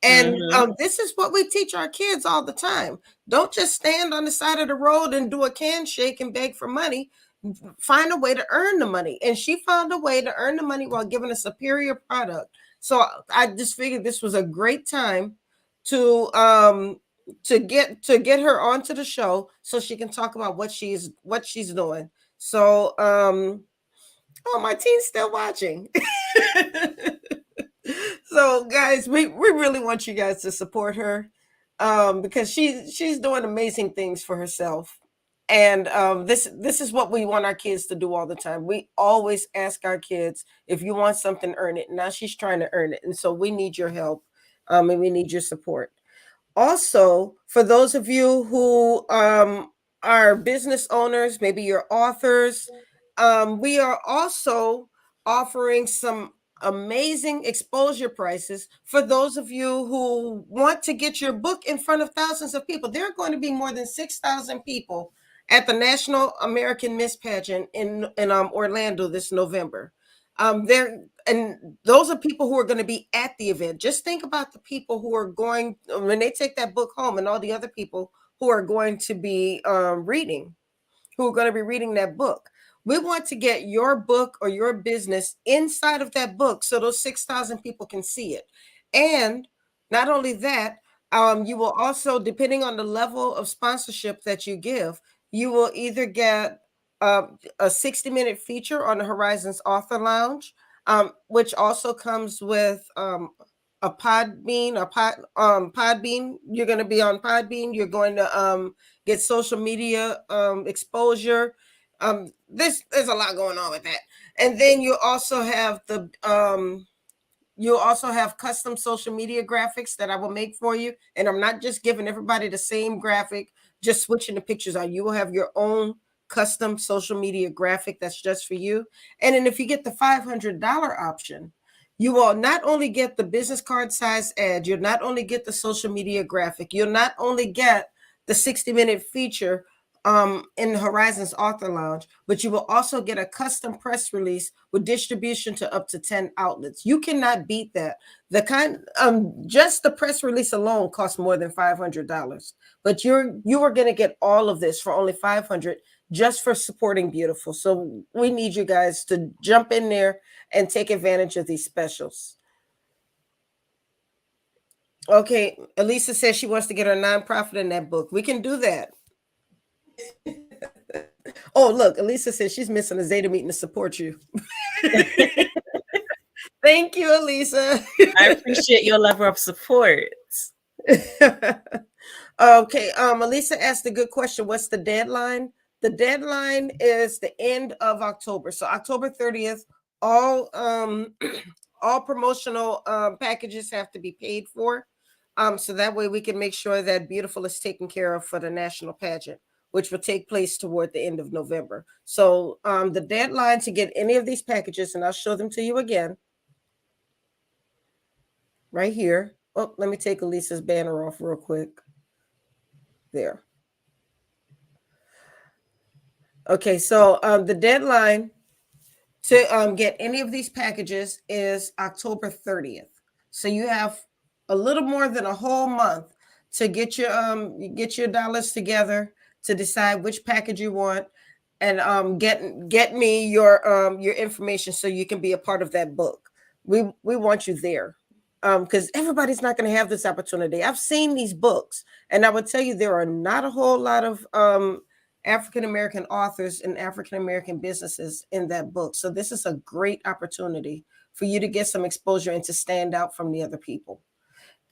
And Mhm. this is what we teach our kids all the time. Don't just stand on the side of the road and do a can shake and beg for money. Find a way to earn the money. And she found a way to earn the money while giving a superior product. So I just figured this was a great time to get her onto the show so she can talk about what she's doing. So oh, my teen's still watching. So guys, we really want you guys to support her, because she's doing amazing things for herself. And this is what we want our kids to do all the time. We always ask our kids, if you want something, earn it. Now she's trying to earn it, and so we need your help, and we need your support. Also, for those of you who are business owners, maybe you're authors, we are also offering some amazing exposure prices for those of you who want to get your book in front of thousands of people. There are going to be more than 6,000 people at the National American Miss Pageant in Orlando this November. There and those are people who are going to be at the event. Just think about the people who are going when they take that book home, and all the other people who are going to be who are going to be reading that book. We want to get your book or your business inside of that book so those 6,000 people can see it. And not only that, you will also, depending on the level of sponsorship that you give, you will either get a 60-minute feature on the Horizons Author Lounge, which also comes with Podbean. You're going to be on Podbean. You're going to get social media exposure. There's a lot going on with that. And then you also have you'll also have custom social media graphics that I will make for you. And I'm not just giving everybody the same graphic, just switching the pictures out. You will have your own custom social media graphic that's just for you. And then if you get the $500 option, you will not only get the business card size ad, you'll not only get the social media graphic, you'll not only get the 60-minute feature in the Horizons Author Lounge, but you will also get a custom press release with distribution to up to 10 outlets. You cannot beat that. The kind just the press release alone costs more than $500, but you are going to get all of this for only $500 just for supporting Beautiful. So we need you guys to jump in there and take advantage of these specials. Okay, Elisa says she wants to get her nonprofit in that book. We can do that. Oh, look, Elisa says she's missing a Zeta meeting to support you. Thank you, Elisa. I appreciate your level of support. Okay, Elisa asked a good question. What's the deadline? The deadline is the end of October. So October 30th, all all promotional packages have to be paid for. So that way we can make sure that Beautiful is taken care of for the national pageant, which will take place toward the end of November. So the deadline to get any of these packages, and I'll show them to you again, right here. Oh, let me take Elisa's banner off real quick. There. Okay, so the deadline to get any of these packages is October 30th. So you have a little more than a whole month to get your dollars together to decide which package you want, and get me your information so you can be a part of that book. We want you there, because everybody's not going to have this opportunity. I've seen these books, and I would tell you there are not a whole lot of African American authors and African American businesses in that book. So this is a great opportunity for you to get some exposure and to stand out from the other people.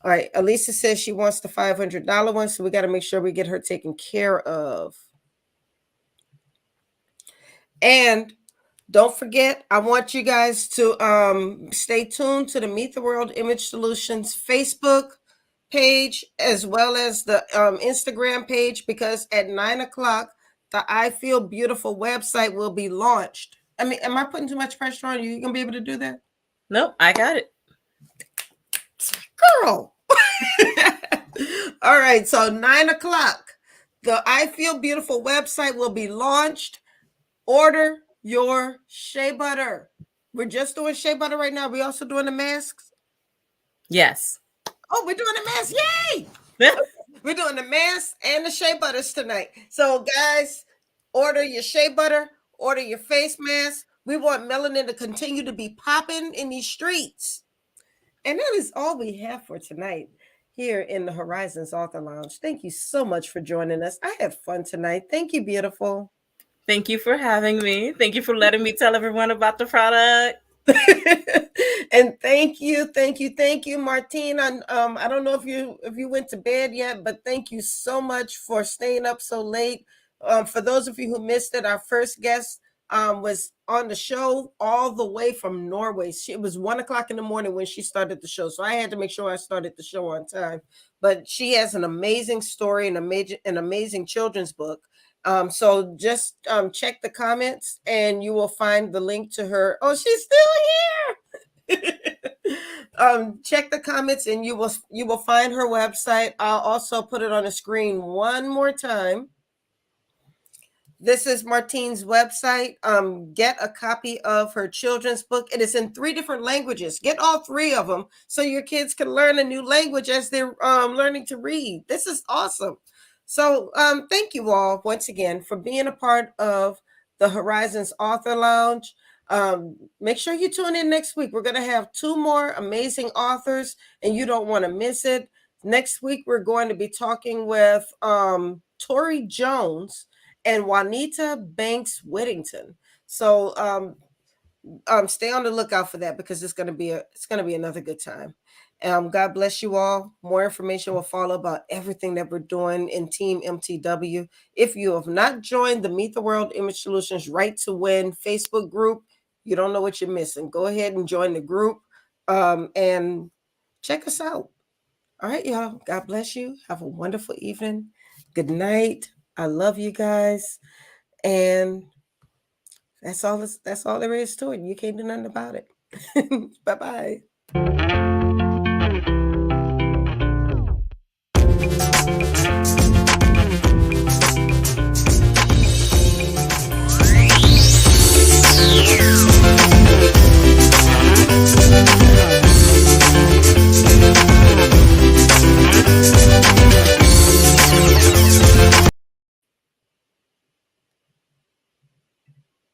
All right, Elisa says she wants the $500 one, so we got to make sure we get her taken care of. And don't forget, I want you guys to stay tuned to the Meet the World Image Solutions Facebook page as well as the Instagram page, because at 9 o'clock, the I Feel Beautiful website will be launched. I mean, am I putting too much pressure on you? You gonna be able to do that? Nope, I got it. Girl. All right, so 9 o'clock, the I Feel Beautiful website will be launched. Order your shea butter. We're just doing shea butter right now. We also doing the masks. Yes. Oh, we're doing the mask. Yay! We're doing the masks and the shea butters tonight. So, guys, order your shea butter, order your face mask. We want melanin to continue to be popping in these streets. And that is all we have for tonight here in the Horizons Author Lounge. Thank you so much for joining us. I had fun tonight. Thank you, beautiful. Thank you for having me. Thank you for letting me tell everyone about the product. And thank you, Martine. I don't know if you went to bed yet, but thank you so much for staying up so late. For those of you who missed it, our first guest was on the show all the way from Norway. It was 1 o'clock in the morning when she started the show, so I had to make sure I started the show on time. But she has an amazing story and an amazing children's book. So just check the comments and you will find the link to her. Oh, she's still here. Check the comments and you will find her website. I'll also put it on the screen one more time. This is Martine's website. Get a copy of her children's book. It is in 3 different languages. Get all 3 of them so your kids can learn a new language as they're learning to read. This is awesome. So thank you all once again for being a part of the Horizons Author Lounge. Make sure you tune in next week. We're going to have 2 more amazing authors and you don't want to miss it. Next week, we're going to be talking with Tori Jones and Juanita Banks Whittington. So stay on the lookout for that because it's going to be another good time. God bless you all. More information will follow about everything that we're doing in Team MTW. If you have not joined the Meet the World Image Solutions Right to Win Facebook group, you don't know what you're missing. Go ahead and join the group and check us out. All right, y'all. God bless you. Have a wonderful evening. Good night. I love you guys. And that's all there is to it. You can't do nothing about it. Bye-bye.